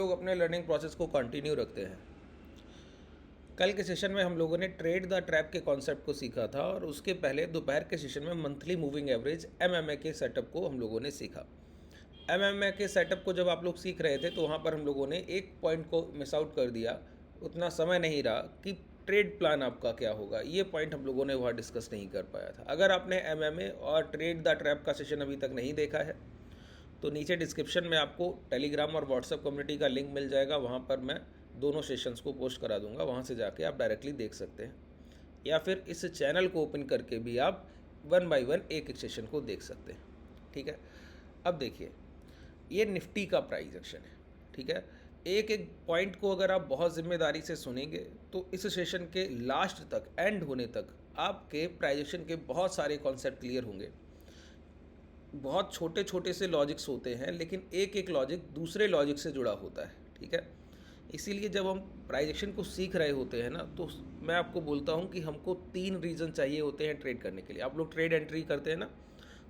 लोग अपने learning process को कंटिन्यू रखते हैं। कल के सेशन में हम लोगों ने ट्रेड द ट्रैप के कॉन्सेप्ट को सीखा था और उसके पहले दोपहर के सेशन में मंथली मूविंग एवरेज एमएमए के सेटअप को हम लोगों ने सीखा। एमएमए के सेटअप को जब आप लोग सीख रहे थे तो वहाँ पर हम लोगों ने एक पॉइंट को मिस आउट कर दिया। उतना समय नहीं रहा कि ट्रेड प्लान आपका क्या होगा, ये पॉइंट हम लोगों ने वहाँ डिस्कस नहीं कर पाया था। अगर आपने एमएमए और ट्रेड द ट्रैप का सेशन अभी तक नहीं देखा है तो नीचे डिस्क्रिप्शन में आपको टेलीग्राम और व्हाट्सएप कम्युनिटी का लिंक मिल जाएगा। वहाँ पर मैं दोनों सेशंस को पोस्ट करा दूंगा, वहाँ से जाके आप डायरेक्टली देख सकते हैं, या फिर इस चैनल को ओपन करके भी आप वन बाय वन एक एक सेशन को देख सकते हैं। ठीक है, अब देखिए ये निफ्टी का प्राइस एक्शन है। ठीक है, एक एक पॉइंट को अगर आप बहुत ज़िम्मेदारी से सुनेंगे तो इस सेशन के लास्ट तक, एंड होने तक आपके प्राइस एक्शन के बहुत सारे कॉन्सेप्ट क्लियर होंगे। बहुत छोटे छोटे से लॉजिक्स होते हैं, लेकिन एक एक लॉजिक दूसरे लॉजिक से जुड़ा होता है। ठीक है, इसीलिए जब हम प्राइस एक्शन को सीख रहे होते हैं ना, तो मैं आपको बोलता हूँ कि हमको 3 रीज़न चाहिए होते हैं ट्रेड करने के लिए। आप लोग ट्रेड एंट्री करते हैं ना,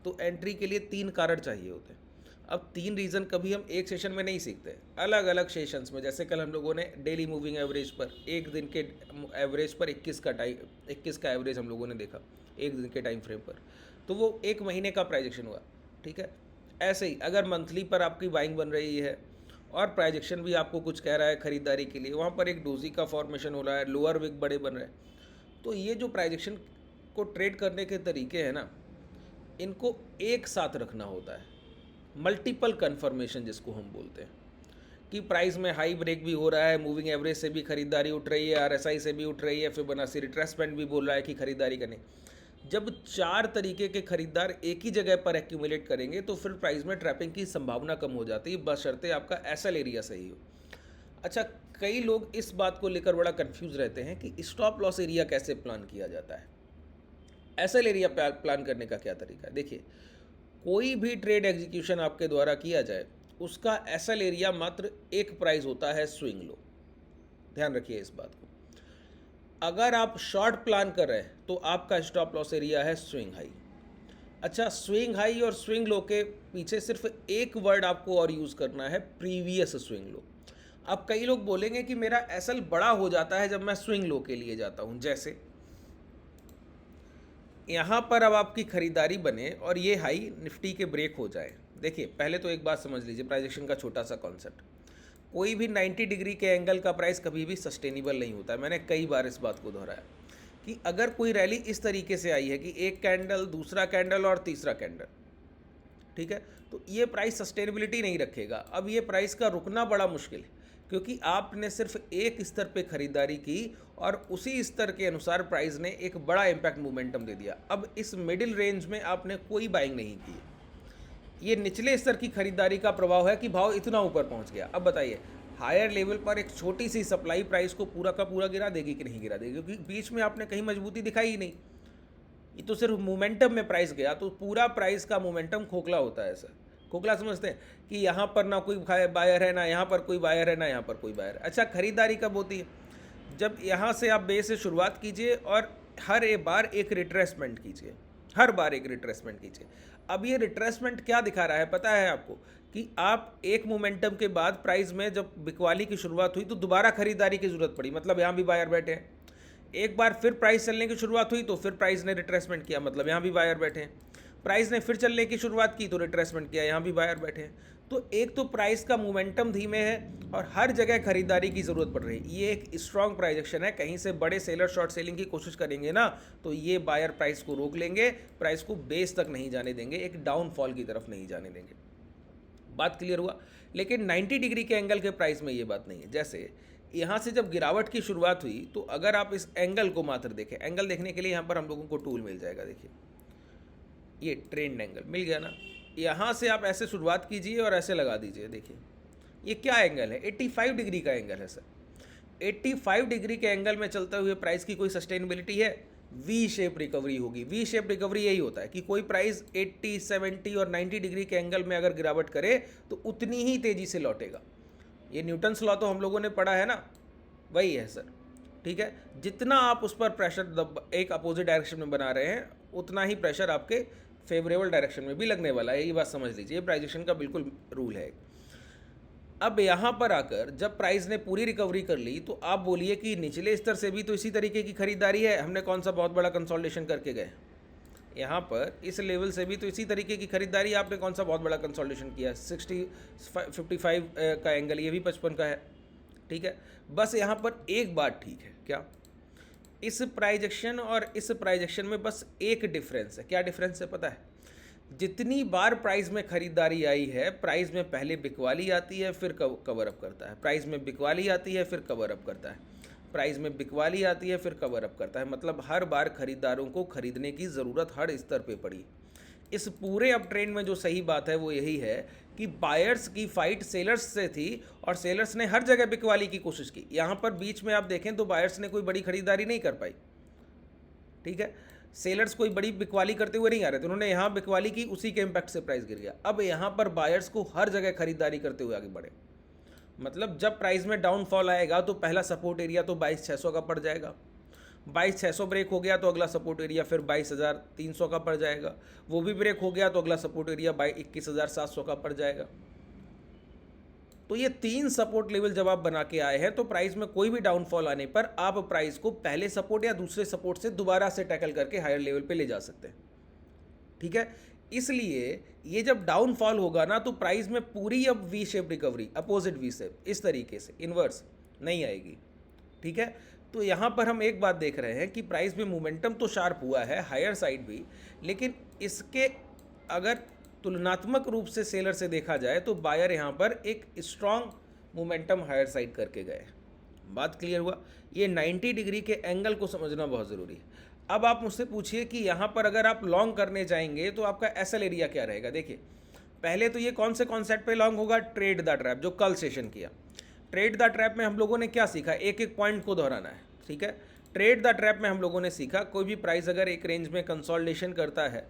तो एंट्री के लिए 3 कारण चाहिए होते हैं। अब 3 रीज़न कभी हम एक सेशन में नहीं सीखते, अलग अलग सेशंस में। जैसे कल हम लोगों ने डेली मूविंग एवरेज पर, एक दिन के एवरेज पर 21 का एवरेज हम लोगों ने देखा एक दिन के टाइम फ्रेम पर, तो वो एक महीने का प्राइजेक्शन हुआ। ठीक है, ऐसे ही अगर मंथली पर आपकी बाइंग बन रही है और प्राइजेक्शन भी आपको कुछ कह रहा है खरीदारी के लिए, वहाँ पर एक डोजी का फॉर्मेशन हो रहा है, लोअर विक बड़े बन रहे हैं, तो ये जो प्राइजेक्शन को ट्रेड करने के तरीके हैं ना, इनको एक साथ रखना होता है। मल्टीपल कन्फर्मेशन जिसको हम बोलते हैं, कि प्राइस में हाई ब्रेक भी हो रहा है, मूविंग एवरेज से भी खरीदारी उठ रही है, आरएसआई से भी उठ रही है, फिबोनाची रिट्रेसमेंट भी बोल रहा है कि खरीदारी करने। जब 4 तरीके के खरीदार एक ही जगह पर एक्यूमुलेट करेंगे तो फिर प्राइस में ट्रैपिंग की संभावना कम हो जाती है, बशर्ते आपका एसएल एरिया सही हो। अच्छा, कई लोग इस बात को लेकर बड़ा कंफ्यूज रहते हैं कि स्टॉप लॉस एरिया कैसे प्लान किया जाता है। एसएल एरिया प्लान करने का क्या तरीका है? देखिए, कोई भी ट्रेड एग्जीक्यूशन आपके द्वारा किया जाए, उसका एसएल एरिया मात्र एक प्राइस होता है, स्विंग लो। ध्यान रखिए इस बात को। अगर आप शॉर्ट प्लान कर रहे हैं तो आपका स्टॉप लॉस एरिया है स्विंग हाई। अच्छा, स्विंग हाई और स्विंग लो के पीछे सिर्फ एक वर्ड आपको और यूज़ करना है, प्रीवियस स्विंग लो। अब कई लोग बोलेंगे कि मेरा एसएल बड़ा हो जाता है जब मैं स्विंग लो के लिए जाता हूं। जैसे यहाँ पर अब आपकी खरीदारी बने और ये हाई निफ्टी के ब्रेक हो जाए। देखिए, पहले तो एक बात समझ लीजिए, प्राइस एक्शन का छोटा सा कॉन्सेप्ट। कोई भी 90 डिग्री के एंगल का प्राइस कभी भी सस्टेनेबल नहीं होता है। मैंने कई बार इस बात को दोहराया कि अगर कोई रैली इस तरीके से आई है कि एक कैंडल, दूसरा कैंडल और तीसरा कैंडल, ठीक है, तो ये प्राइस सस्टेनेबिलिटी नहीं रखेगा। अब ये प्राइस का रुकना बड़ा मुश्किल है, क्योंकि आपने सिर्फ एक स्तर पे खरीदारी की और उसी स्तर के अनुसार प्राइस ने एक बड़ा इम्पैक्ट मोमेंटम दे दिया। अब इस मिडिल रेंज में आपने कोई बाइंग नहीं की, ये निचले स्तर की खरीदारी का प्रभाव है कि भाव इतना ऊपर पहुंच गया। अब बताइए, हायर लेवल पर एक छोटी सी सप्लाई प्राइस को पूरा का पूरा गिरा देगी कि नहीं गिरा देगी? क्योंकि बीच में आपने कहीं मजबूती दिखाई ही नहीं, ये तो सिर्फ मोमेंटम में प्राइस गया, तो पूरा प्राइस का मोमेंटम खोखला होता है सर। खोखला समझते हैं कि यहाँ पर ना कोई बायर है, ना यहाँ पर कोई बायर है, ना यहाँ पर कोई बायर है। अच्छा, खरीदारी कब होती है? जब यहाँ से आप बेस से शुरुआत कीजिए और हर एक बार एक रिट्रेसमेंट कीजिए, हर बार एक रिट्रेसमेंट कीजिए। अब ये रिट्रेसमेंट क्या दिखा रहा है पता है आपको? कि आप एक मोमेंटम के बाद प्राइस में जब बिकवाली की शुरुआत हुई तो दोबारा खरीदारी की जरूरत पड़ी, मतलब यहाँ भी बायर बैठे हैं। एक बार फिर प्राइस चलने की शुरुआत हुई तो फिर प्राइस ने रिट्रेसमेंट किया, मतलब यहाँ भी बायर बैठे हैं। प्राइस ने फिर चलने की शुरुआत की तो रिट्रेसमेंट किया, यहाँ भी बायर बैठे हैं। तो एक तो प्राइस का मोमेंटम धीमे है और हर जगह खरीदारी की ज़रूरत पड़ रही है। ये एक स्ट्रॉन्ग प्राइस एक्शन है। कहीं से बड़े सेलर शॉर्ट सेलिंग की कोशिश करेंगे ना, तो ये बायर प्राइस को रोक लेंगे, प्राइस को बेस तक नहीं जाने देंगे, एक डाउनफॉल की तरफ नहीं जाने देंगे। बात क्लियर हुआ? लेकिन 90 डिग्री के एंगल के प्राइस में ये बात नहीं है। जैसे यहाँ से जब गिरावट की शुरुआत हुई तो अगर आप इस एंगल को मात्र देखें, एंगल देखने के लिए यहाँ पर हम लोगों को टूल मिल जाएगा। देखिए, ये ट्रेंड एंगल मिल गया ना, यहाँ से आप ऐसे शुरुआत कीजिए और ऐसे लगा दीजिए। देखिए, ये क्या एंगल है? 85 डिग्री का एंगल है सर। 85 डिग्री के एंगल में चलते हुए प्राइस की कोई सस्टेनेबिलिटी है? वी शेप रिकवरी होगी। वी शेप रिकवरी यही होता है कि कोई प्राइस 80, 70 और 90 डिग्री के एंगल में अगर गिरावट करे तो उतनी ही तेज़ी से लौटेगा। ये न्यूटन्स लॉ तो हम लोगों ने पढ़ा है ना, वही है सर। ठीक है, जितना आप उस पर प्रेशर एक अपोजिट डायरेक्शन में बना रहे हैं, उतना ही प्रेशर आपके फेवरेबल डायरेक्शन में भी लगने वाला है। ये बात समझ लीजिए, ये प्राइस एक्शन का बिल्कुल रूल है। अब यहाँ पर आकर जब प्राइस ने पूरी रिकवरी कर ली तो आप बोलिए कि निचले स्तर से भी तो इसी तरीके की खरीदारी है, हमने कौन सा बहुत बड़ा कंसोलिडेशन करके गए। यहाँ पर इस लेवल से भी तो इसी तरीके की खरीदारी, आपने कौन सा बहुत बड़ा कंसोलिडेशन किया। 55 का एंगल, ये भी 55 का है, ठीक है। बस यहाँ पर एक बात ठीक है, क्या, इस प्राइजेक्शन और इस प्राइजेक्शन में बस एक डिफरेंस है। क्या डिफरेंस है पता है? जितनी बार प्राइस में खरीदारी आई है, प्राइस में पहले बिकवाली आती है फिर कवर अप करता है, प्राइस में बिकवाली आती है फिर कवर अप करता है, प्राइस में बिकवाली आती है फिर कवर अप करता है। मतलब हर बार खरीदारों को खरीदने की ज़रूरत हर स्तर पे पड़ी। इस पूरे अप ट्रेंड में जो सही बात है वो यही है कि बायर्स की फाइट सेलर्स से थी और सेलर्स ने हर जगह बिकवाली की कोशिश की। यहाँ पर बीच में आप देखें तो बायर्स ने कोई बड़ी खरीदारी नहीं कर पाई, ठीक है। सेलर्स कोई बड़ी बिकवाली करते हुए नहीं आ रहे थे, उन्होंने यहाँ बिकवाली की, उसी के इम्पैक्ट से प्राइस गिर गया। अब यहाँ पर बायर्स को हर जगह खरीदारी करते हुए आगे बढ़े। मतलब जब प्राइस में डाउनफॉल आएगा तो पहला सपोर्ट एरिया तो 22,600 का पड़ जाएगा, 22,600 ब्रेक हो गया तो अगला सपोर्ट एरिया फिर 22,300 का पड़ जाएगा, वो भी ब्रेक हो गया तो अगला सपोर्ट एरिया 21,700 का पड़ जाएगा। तो ये 3 सपोर्ट लेवल जब आप बना के आए हैं तो प्राइस में कोई भी डाउनफॉल आने पर आप प्राइस को पहले सपोर्ट या दूसरे सपोर्ट से दोबारा से टैकल करके हायर लेवल पे ले जा सकते हैं, ठीक है। इसलिए ये जब डाउनफॉल होगा ना तो प्राइस में पूरी अब V shape recovery, opposite V shape, इस तरीके से इन्वर्स नहीं आएगी, ठीक है। तो यहाँ पर हम एक बात देख रहे हैं कि प्राइस में मोमेंटम तो शार्प हुआ है, हायर साइड भी, लेकिन इसके अगर तुलनात्मक रूप से सेलर से देखा जाए तो बायर यहाँ पर एक स्ट्रॉन्ग मोमेंटम हायर साइड करके गए। बात क्लियर हुआ? ये 90 डिग्री के एंगल को समझना बहुत ज़रूरी है। अब आप मुझसे पूछिए कि यहाँ पर अगर आप लॉन्ग करने जाएंगे तो आपका एसएल एरिया क्या रहेगा। देखिए, पहले तो ये कौन से कॉन्सेप्ट पे लॉन्ग होगा? ट्रेड द ट्रैप, जो कल सेशन किया। ट्रेड द ट्रैप में हम लोगों ने क्या सीखा? एक एक पॉइंट को दोहराना है, ठीक है। ट्रेड द ट्रैप में हम लोगों ने सीखा कोई भी प्राइस अगर एक रेंज में कंसोलिडेशन करता है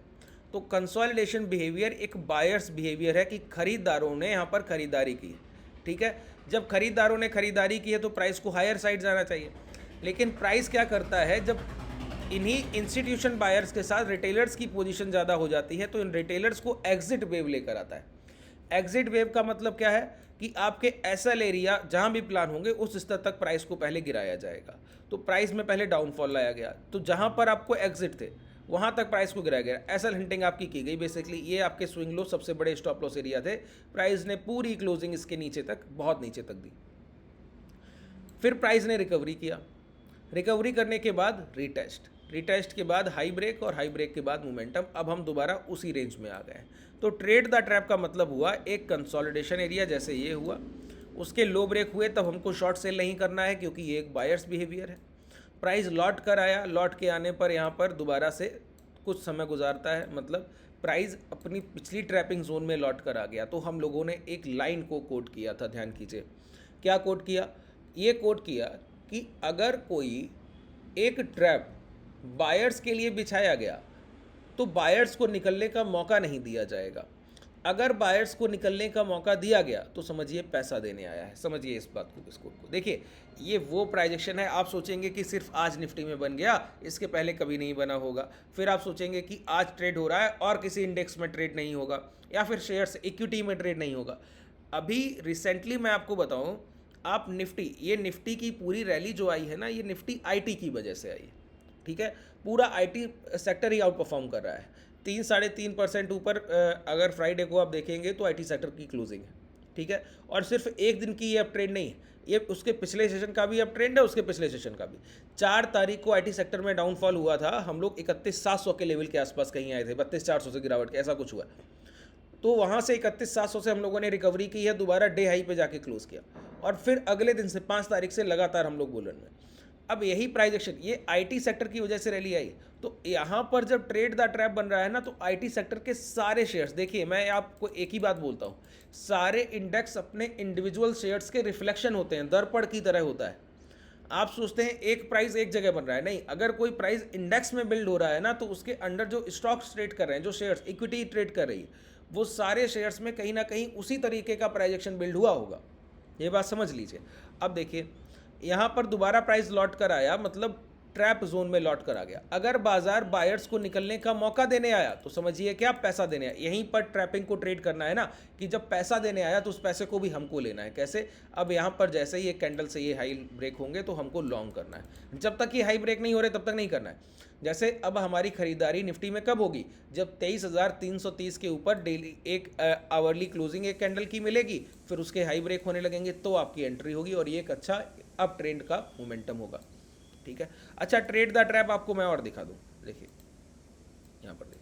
तो कंसोलिडेशन बिहेवियर एक बायर्स बिहेवियर है कि खरीदारों ने यहाँ पर खरीदारी की, ठीक है। जब खरीदारों ने खरीदारी की है तो प्राइस को हायर साइड जाना चाहिए, लेकिन प्राइस क्या करता है, जब इन्हीं इंस्टीट्यूशन बायर्स के साथ रिटेलर्स की पोजीशन ज़्यादा हो जाती है तो इन रिटेलर्स को एग्जिट वेव लेकर आता है। एग्जिट वेव का मतलब क्या है कि आपके एसएल एरिया जहाँ भी प्लान होंगे उस स्तर तक प्राइस को पहले गिराया जाएगा। तो प्राइस में पहले डाउनफॉल लाया गया, तो जहाँ पर आपको एग्जिट थे वहाँ तक प्राइस को गिराया गया, एसएल हिंटिंग आपकी की गई। बेसिकली ये आपके स्विंग लो सबसे बड़े स्टॉप लॉस एरिया थे, प्राइस ने पूरी क्लोजिंग इसके नीचे तक, बहुत नीचे तक दी। फिर प्राइस ने रिकवरी किया, रिकवरी करने के बाद रीटेस्ट, रीटेस्ट के बाद हाई ब्रेक और हाई ब्रेक के बाद मोमेंटम। अब हम दोबारा उसी रेंज में आ गए। तो ट्रेड द ट्रैप का मतलब हुआ एक कंसोलिडेशन एरिया जैसे ये हुआ, उसके लो ब्रेक हुए तब हमको शॉर्ट सेल नहीं करना है क्योंकि ये एक बायर्स बिहेवियर है। प्राइस लौट कर आया, लौट के आने पर यहाँ पर दोबारा से कुछ समय गुजारता है, मतलब प्राइस अपनी पिछली ट्रैपिंग जोन में लौट कर आ गया। तो हम लोगों ने एक लाइन को कोट किया था, ध्यान कीजिए। क्या कोट किया? ये कोट किया कि अगर कोई एक ट्रैप बायर्स के लिए बिछाया गया तो बायर्स को निकलने का मौका नहीं दिया जाएगा। अगर बायर्स को निकलने का मौका दिया गया तो समझिए पैसा देने आया है। समझिए इस बात को, इसको देखिए, ये वो प्राइजेक्शन है। आप सोचेंगे कि सिर्फ आज निफ्टी में बन गया, इसके पहले कभी नहीं बना होगा। फिर आप सोचेंगे कि आज ट्रेड हो रहा है और किसी इंडेक्स में ट्रेड नहीं होगा या फिर शेयर्स इक्विटी में ट्रेड नहीं होगा। अभी रिसेंटली मैं आपको बताऊं, आप निफ्टी, ये निफ्टी की पूरी रैली जो आई है ना, ये निफ्टी आईटी की वजह से आई, ठीक है। पूरा IT sector he out perform कर रहा है। 3-3.5% ऊपर अगर फ्राइडे को आप देखेंगे तो आईटी सेक्टर की क्लोजिंग है, ठीक है। और सिर्फ एक दिन की ये अप ट्रेंड नहीं है, ये उसके पिछले सेशन का भी अप ट्रेंड है, उसके पिछले सेशन का भी। 4 तारीख को आईटी सेक्टर में डाउनफॉल हुआ था, हम लोग 31,700 के लेवल के आसपास कहीं आए थे, 32,400 से गिरावट के ऐसा कुछ हुआ। तो वहाँ से 31,700 से हम लोगों ने रिकवरी की है, दोबारा डे हाई पे जाके क्लोज किया और फिर अगले दिन से 5 तारीख से लगातार हम लोग बुलन में। अब यही प्राइजेक्शन, ये आईटी सेक्टर की वजह से रैली आई। तो यहाँ पर जब ट्रेड द ट्रैप बन रहा है ना, तो आईटी सेक्टर के सारे शेयर्स, देखिए मैं आपको एक ही बात बोलता हूँ, सारे इंडेक्स अपने इंडिविजुअल शेयर्स के रिफ्लेक्शन होते हैं, दर्पण की तरह होता है। आप सोचते हैं एक प्राइस एक जगह बन रहा है, नहीं। अगर कोई प्राइस इंडेक्स में बिल्ड हो रहा है ना, तो उसके अंडर जो स्टॉक्स ट्रेड कर रहे हैं, जो शेयर्स इक्विटी ट्रेड कर रही है, वो सारे शेयर्स में कहीं ना कहीं उसी तरीके का प्राइजेक्शन बिल्ड हुआ होगा। ये बात समझ लीजिए। अब देखिए, यहाँ पर दोबारा प्राइस लौट कर आया, मतलब ट्रैप जोन में लौट कर आ गया। अगर बाजार बायर्स को निकलने का मौका देने आया तो समझिए क्या पैसा देने आया। यहीं पर ट्रैपिंग को ट्रेड करना है ना, कि जब पैसा देने आया तो उस पैसे को भी हमको लेना है। कैसे? अब यहाँ पर जैसे ही एक कैंडल से ये हाई ब्रेक होंगे तो हमको लॉन्ग करना है। जब तक ये हाई ब्रेक नहीं हो रहे तब तक नहीं करना है। जैसे अब हमारी खरीदारी निफ्टी में कब होगी? जब 23,330 के ऊपर डेली एक आवरली क्लोजिंग एक कैंडल की मिलेगी, फिर उसके हाई ब्रेक होने लगेंगे तो आपकी एंट्री होगी और ये एक अच्छा अप ट्रेंड का मोमेंटम होगा। ठीक है। अच्छा, ट्रेड द ट्रैप आपको मैं और दिखा दूं। देखिए यहां पर देखिए,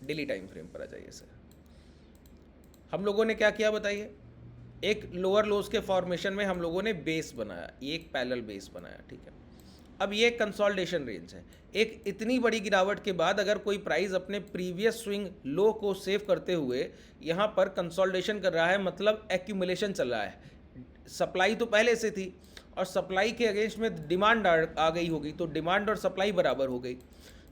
डेली टाइम फ्रेम पर आ जाइए सर। हम लोगों ने क्या किया बताइए? एक लोअर लोज के फॉर्मेशन में हम लोगों ने बेस बनाया, ये एक पैरेलल बेस बनाया। ठीक है। अब ये कंसोलिडेशन रेंज है। एक इतनी बड़ी गिरावट के बाद अगर कोई प्राइस अपने प्रीवियस स्विंग लो को सेव करते हुए यहाँ पर कंसोलिडेशन कर रहा है, मतलब एक्यूमुलेशन चल रहा है। सप्लाई तो पहले से थी और सप्लाई के अगेंस्ट में डिमांड आ गई होगी, तो डिमांड और सप्लाई बराबर हो गई।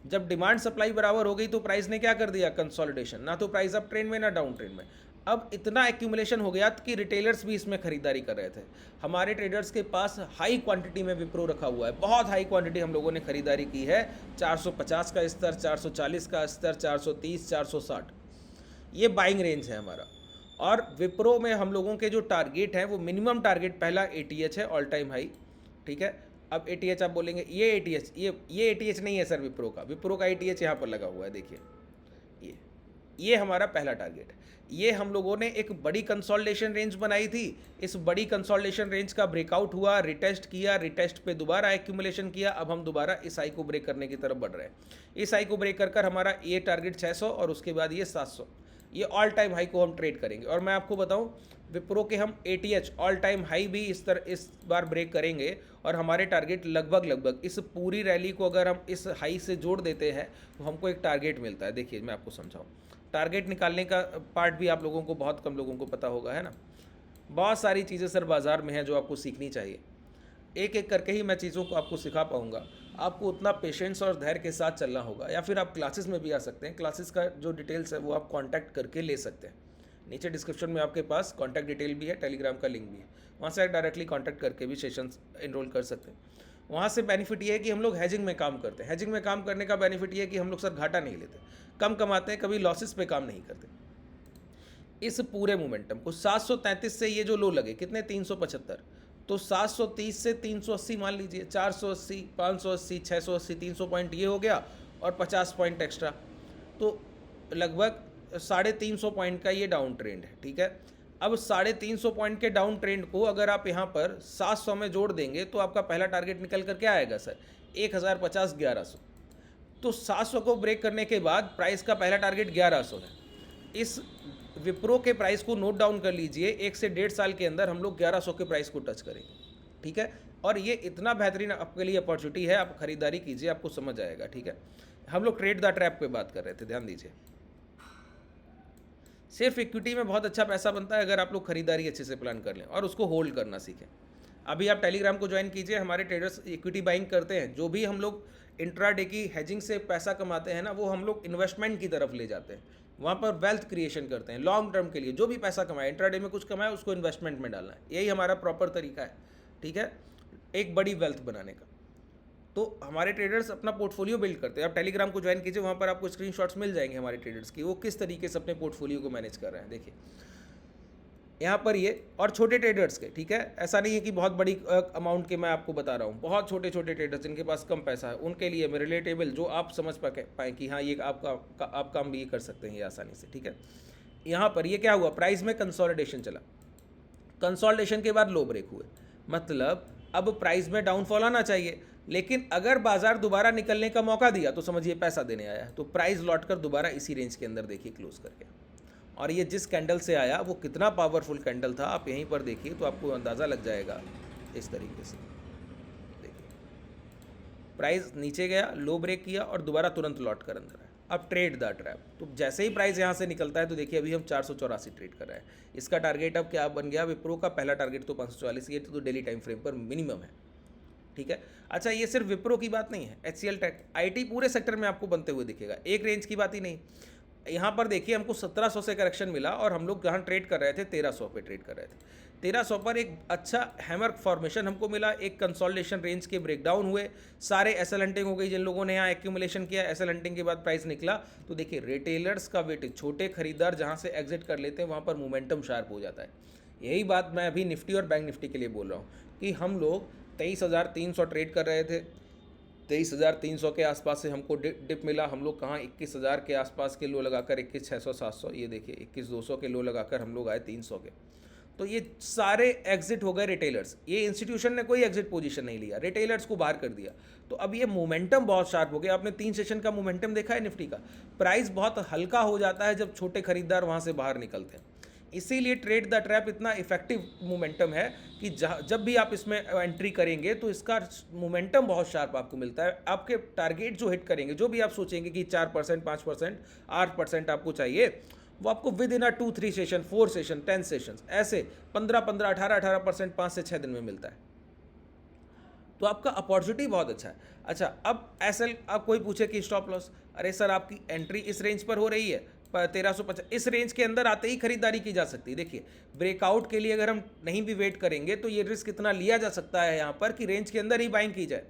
जब डिमांड सप्लाई बराबर हो गई तो प्राइस ने क्या कर दिया? कंसोलिडेशन। ना तो प्राइस अप ट्रेंड में ना डाउन ट्रेंड में। अब इतना एक्यूमुलेशन हो गया कि रिटेलर्स भी इसमें खरीदारी कर रहे थे। हमारे ट्रेडर्स के पास हाई क्वांटिटी में विप्रो रखा हुआ है, बहुत हाई क्वांटिटी हम लोगों ने खरीदारी की है। 450 का स्तर, 440 का स्तर, 430, 460, ये बाइंग रेंज है हमारा। और विप्रो में हम लोगों के जो टारगेट है वो मिनिमम टारगेट पहला ATH है, ऑल टाइम हाई। ठीक है। अब ATH आप बोलेंगे ये ATH, ये ATH नहीं है सर विप्रो का ATH यहाँ पर लगा हुआ है। देखिए ये हमारा पहला टारगेट है। ये हम लोगों ने एक बड़ी कंसोलिडेशन रेंज बनाई थी। इस बड़ी कंसोलिडेशन रेंज का ब्रेकआउट हुआ, रिटेस्ट किया, रिटेस्ट पे दोबारा एक्यूमुलेशन किया। अब हम दोबारा इस हाई को ब्रेक करने की तरफ बढ़ रहे हैं। इस हाई को ब्रेक कर हमारा ये टारगेट 600 और उसके बाद ये 700, ये ऑल टाइम हाई को हम ट्रेड करेंगे। और मैं आपको बताऊं, विप्रो के हम ATH ऑल टाइम हाई भी इस बार ब्रेक करेंगे और हमारे टारगेट लगभग इस पूरी रैली को अगर हम इस हाई से जोड़ देते हैं तो हमको एक टारगेट मिलता है। देखिए मैं आपको समझाऊं, टारगेट निकालने का पार्ट भी आप लोगों को, बहुत कम लोगों को पता होगा, है ना। बहुत सारी चीज़ें सर बाज़ार में हैं जो आपको सीखनी चाहिए। एक एक करके ही मैं चीज़ों को आपको सिखा पाऊँगा। आपको उतना पेशेंस और धैर्य के साथ चलना होगा, या फिर आप क्लासेस में भी आ सकते हैं। क्लासेस का जो डिटेल्स है वो आप कांटेक्ट करके ले सकते हैं। नीचे डिस्क्रिप्शन में आपके पास कांटेक्ट डिटेल भी है, टेलीग्राम का लिंक भी है, वहाँ से आप डायरेक्टली कांटेक्ट करके भी सेशंस एनरोल कर सकते हैं। वहाँ से बेनिफिट ये है कि हम लोग हैजिंग में काम करते हैं। हैजिंग में काम करने का बेनिफिट ये है कि हम लोग सर घाटा नहीं लेते, कम कमाते हैं, कभी लॉसेस पे काम नहीं करते। इस पूरे मोमेंटम को 733 से ये जो लो लगे कितने, 375, तो 730 से 380 मान लीजिए, 480, 580, 680, 300 पॉइंट ये हो गया और 50 पॉइंट एक्स्ट्रा, तो लगभग 350 पॉइंट का ये डाउन ट्रेंड है। ठीक है। अब 350 पॉइंट के डाउन ट्रेंड को अगर आप यहाँ पर 700 में जोड़ देंगे तो आपका पहला टारगेट निकल कर क्या आएगा सर, 1050, 1100। तो 700 को ब्रेक करने के बाद प्राइस का पहला टारगेट 1100 है। इस विप्रो के प्राइस को नोट डाउन कर लीजिए, 1 से 1.5 साल के अंदर हम लोग 1100 के प्राइस को टच करेंगे। ठीक है। और ये इतना बेहतरीन आपके लिए अपॉर्चुनिटी है, आप खरीदारी कीजिए, आपको समझ आएगा। ठीक है। हम लोग ट्रेड द ट्रैप पे बात कर रहे थे, ध्यान दीजिए। सिर्फ इक्विटी में बहुत अच्छा पैसा बनता है अगर आप लोग खरीदारी अच्छे से प्लान कर लें और उसको होल्ड करना सीखें। अभी आप टेलीग्राम को ज्वाइन कीजिए, हमारे ट्रेडर्स इक्विटी बाइंग करते हैं। जो भी हम लोग इंट्राडे की हेजिंग से पैसा कमाते हैं ना, वो हम लोग इन्वेस्टमेंट की तरफ ले जाते हैं। वहाँ पर वेल्थ क्रिएशन करते हैं लॉन्ग टर्म के लिए। जो भी पैसा कमाए, इंट्राडे में कुछ कमाए, उसको इन्वेस्टमेंट में डालना है। यही हमारा प्रॉपर तरीका है। ठीक है। एक बड़ी वेल्थ बनाने का। तो हमारे ट्रेडर्स अपना पोर्टफोलियो बिल्ड करते हैं। आप टेलीग्राम को ज्वाइन कीजिए, वहाँ पर आपको स्क्रीनशॉट्स मिल जाएंगे हमारे ट्रेडर्स की, वो किस तरीके से अपने पोर्टफोलियो को मैनेज कर रहे हैं। देखिए यहाँ पर ये, और छोटे ट्रेडर्स के, ठीक है, ऐसा नहीं है कि बहुत बड़ी अमाउंट के मैं आपको बता रहा हूँ। बहुत छोटे छोटे ट्रेडर्स जिनके पास कम पैसा है, उनके लिए मैं रिलेटेबल जो आप समझ पाए कि हाँ ये आप काम भी कर सकते हैं ये आसानी से। ठीक है। यहाँ पर ये क्या हुआ, प्राइस में कंसोलिडेशन चला, कंसोलिडेशन के बाद लो ब्रेक हुए, मतलब अब प्राइस में डाउनफॉल आना चाहिए। लेकिन अगर बाजार दोबारा निकलने का मौका दिया तो समझिए पैसा देने आया, तो प्राइस लौटकर दोबारा इसी रेंज के अंदर देखिए क्लोज करके। और ये जिस कैंडल से आया वो कितना पावरफुल कैंडल था, आप यहीं पर देखिए तो आपको अंदाज़ा लग जाएगा। इस तरीके से देखिए, प्राइस नीचे गया, लो ब्रेक किया और दोबारा तुरंत लौट कर अंदर आया। अब ट्रेड द ट्रैप, तो जैसे ही प्राइस यहाँ से निकलता है तो देखिए अभी हम 484 ट्रेड कर रहे हैं। इसका टारगेट अब क्या बन गया, विप्रो का पहला टारगेट तो 544, ये तो डेली टाइम फ्रेम पर मिनिमम है। ठीक है। अच्छा, ये सिर्फ विप्रो की बात नहीं है, HCL टेक, IT पूरे सेक्टर में आपको बनते हुए दिखेगा, एक रेंज की बात ही नहीं। यहाँ पर देखिए हमको 1700 से करेक्शन मिला और हम लोग जहाँ ट्रेड कर रहे थे 1300 पे ट्रेड कर रहे थे। 1300 पर एक अच्छा हैमर फॉर्मेशन हमको मिला, एक कंसोलिडेशन रेंज के ब्रेकडाउन हुए, सारे एसएल हंटिंग हो गई जिन लोगों ने यहाँ एक्यूमुलेशन किया, एसएल हंटिंग के बाद प्राइस निकला। तो देखिए रिटेलर्स का वेट, छोटे खरीदार जहाँ से एग्जिट कर लेते हैं वहाँ पर मोमेंटम शार्प हो जाता है। यही बात मैं अभी निफ्टी और बैंक निफ्टी के लिए बोल रहा हूँ कि हम लोग 23,300 ट्रेड कर रहे थे, 23,300 के आसपास से हमको डिप मिला। हम लोग कहाँ 21,000 के आसपास के लो लगाकर 21,600 700, ये देखिए 21,200 के लो लगाकर हम लोग आए 300 के। तो ये सारे एग्जिट हो गए रिटेलर्स, ये इंस्टीट्यूशन ने कोई एग्जिट पोजीशन नहीं लिया, रिटेलर्स को बाहर कर दिया। तो अब ये मोमेंटम बहुत शार्प हो गया। आपने 3 सेशन का मोमेंटम देखा है निफ्टी का, प्राइस बहुत हल्का हो जाता है जब छोटे खरीदार वहाँ से बाहर निकलते हैं। इसीलिए ट्रेड द ट्रैप इतना इफेक्टिव मोमेंटम है कि जब भी आप इसमें एंट्री करेंगे तो इसका मोमेंटम बहुत शार्प आपको मिलता है। आपके टारगेट जो हिट करेंगे, जो भी आप सोचेंगे कि 4%, 5%, 8% आपको चाहिए, वो आपको with in a 2-3 session, 4 session, 10 session, ऐसे 15-15, 18-18% 5 से 6 दिन में मिलता है। तो आपका अपॉर्चुनिटी बहुत अच्छा है। अच्छा, अब एसएल, आप कोई पूछे कि स्टॉप लॉस, अरे सर आपकी एंट्री इस रेंज पर हो रही है 1350, इस रेंज के अंदर आते ही खरीदारी की जा सकती है। देखिए ब्रेकआउट के लिए अगर हम नहीं भी वेट करेंगे तो ये रिस्क इतना लिया जा सकता है यहाँ पर कि रेंज के अंदर ही बाइंग की जाए।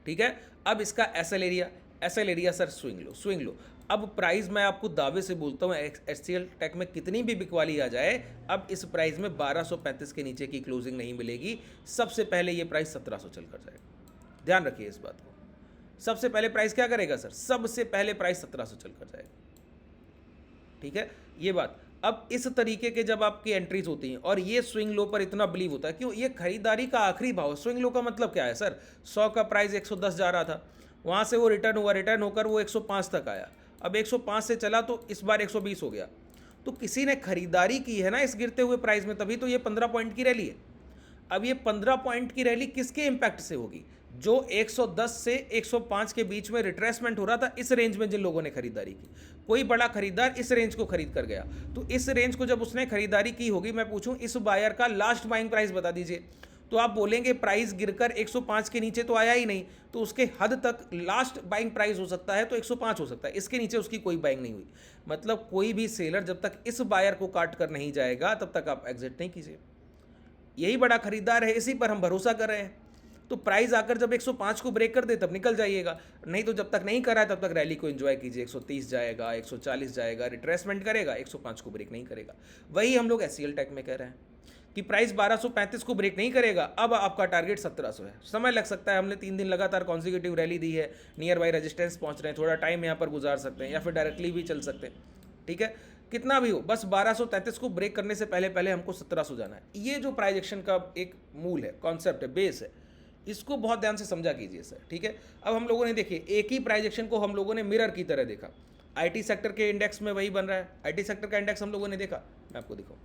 ठीक है, अब इसका एसएल एरिया सर स्विंग लो। अब प्राइस मैं आपको दावे से बोलता हूँ, एचसीएल टेक में कितनी भी बिकवाली आ जाए, अब इस प्राइस में 1235 के नीचे की क्लोजिंग नहीं मिलेगी। सबसे पहले ये प्राइस 1700 चल कर जाएगा, ध्यान रखिए इस बात को। सबसे पहले प्राइस क्या करेगा सर? सबसे पहले प्राइस 1700 चल कर जाएगा। ठीक है, ये बात। अब इस तरीके के जब आपकी एंट्रीज होती हैं और ये स्विंग लो पर इतना बिलीव होता है, क्यों? ये खरीदारी का आखिरी भाव। स्विंग लो का मतलब क्या है सर? 100 का प्राइस 110 जा रहा था, वहाँ से वो रिटर्न हुआ, रिटर्न होकर वो 105 तक आया, अब 105 से चला तो इस बार 120 हो गया। तो किसी ने खरीदारी की है ना इस गिरते हुए प्राइस में, तभी तो ये 15 पॉइंट की रैली है। अब ये 15 पॉइंट की रैली किसके इंपैक्ट से होगी? जो 110 से 105 के बीच में रिट्रेसमेंट हो रहा था, इस रेंज में जिन लोगों ने खरीदारी की। कोई बड़ा खरीदार इस रेंज को खरीद कर गया, तो इस रेंज को जब उसने खरीदारी की होगी, मैं पूछूं इस बायर का लास्ट बाइंग प्राइस बता दीजिए, तो आप बोलेंगे प्राइस गिरकर 105 के नीचे तो आया ही नहीं, तो उसके हद तक लास्ट बाइंग प्राइस हो सकता है तो 105 हो सकता है, इसके नीचे उसकी कोई बाइंग नहीं हुई। मतलब कोई भी सेलर जब तक इस बायर को काट कर नहीं जाएगा तब तक आप एग्जिट नहीं कीजिए। यही बड़ा खरीदार है, इसी पर हम भरोसा कर रहे हैं। तो प्राइस आकर जब 105 को ब्रेक कर दे तब निकल जाइएगा, नहीं तो जब तक नहीं करा है तब तक रैली को एंजॉय कीजिए। 130 जाएगा, 140 जाएगा, रिट्रेसमेंट करेगा, 105 को ब्रेक नहीं करेगा। वही हम लोग एचसीएल टेक में कह रहे हैं कि प्राइस 1235 को ब्रेक नहीं करेगा, अब आपका टारगेट 1700 है। समय लग सकता है, हमने 3 दिन लगातार कॉन्जिक्यूटिव रैली दी है, नियर बाई रेजिस्टेंस पहुंच रहे हैं, थोड़ा टाइम यहाँ पर गुजार सकते हैं या फिर डायरेक्टली भी चल सकते हैं। ठीक है, कितना भी हो, बस 1233 को ब्रेक करने से पहले पहले हमको 1700 जाना है। ये जो प्राइजेक्शन का एक मूल है, कॉन्सेप्ट है, बेस है, इसको बहुत ध्यान से समझा कीजिए सर। ठीक है, अब हम लोगों ने देखिए एक ही प्राइजेक्शन को हम लोगों ने मिरर की तरह देखा। आईटी सेक्टर के इंडेक्स में वही बन रहा है, आईटी सेक्टर का इंडेक्स हम लोगों ने देखा, मैं आपको दिखाऊं,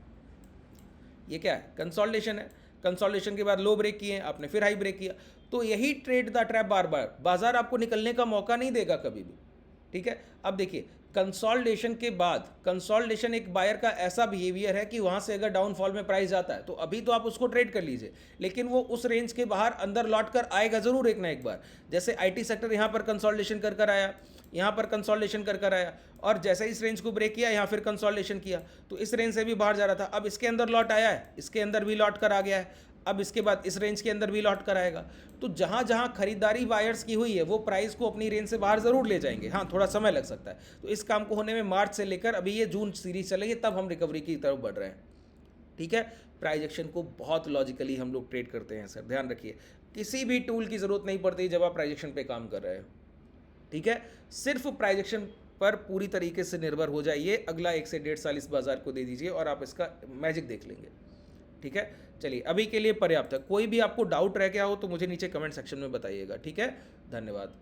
ये क्या है? कंसोलिडेशन है। कंसोलिडेशन के बाद लो ब्रेक किए, आपने फिर हाई ब्रेक किया। तो यही ट्रेड द ट्रैप, बार बार बाजार आपको निकलने का मौका नहीं देगा कभी भी। ठीक है, अब देखिए कंसोलिडेशन के बाद, कंसोलिडेशन एक बायर का ऐसा बिहेवियर है कि वहाँ से अगर डाउनफॉल में प्राइस जाता है तो अभी तो आप उसको ट्रेड कर लीजिए, लेकिन वो उस रेंज के बाहर अंदर लौट कर आएगा ज़रूर एक ना एक बार। जैसे आईटी सेक्टर यहाँ पर कंसोलिडेशन कर कर आया, यहाँ पर कंसोलिडेशन कर कर आया, और जैसे इस रेंज को ब्रेक किया यहाँ फिर कंसोलिडेशन किया, तो इस रेंज से भी बाहर जा रहा था, अब इसके अंदर लौट आया है, इसके अंदर भी लौट कर आ गया है, अब इसके बाद इस रेंज के अंदर भी लौट कर आएगा। तो जहाँ जहाँ खरीदारी बायर्स की हुई है वो प्राइस को अपनी रेंज से बाहर ज़रूर ले जाएंगे। हाँ, थोड़ा समय लग सकता है। तो इस काम को होने में मार्च से लेकर अभी ये जून सीरीज चलेगी, तब हम रिकवरी की तरफ बढ़ रहे हैं। ठीक है, प्राइजेक्शन को बहुत लॉजिकली हम लोग ट्रेड करते हैं सर, ध्यान रखिए। किसी भी टूल की ज़रूरत नहीं पड़ती जब आप प्राइजेक्शन पे काम कर रहे हो। ठीक है, सिर्फ प्राइजेक्शन पर पूरी तरीके से निर्भर हो जाइए, अगला 1 से 1.5 साल इस बाजार को दे दीजिए और आप इसका मैजिक देख लेंगे। ठीक है, चलिए अभी के लिए पर्याप्त है। कोई भी आपको डाउट रह गया हो तो मुझे नीचे कमेंट सेक्शन में बताइएगा। ठीक है, धन्यवाद।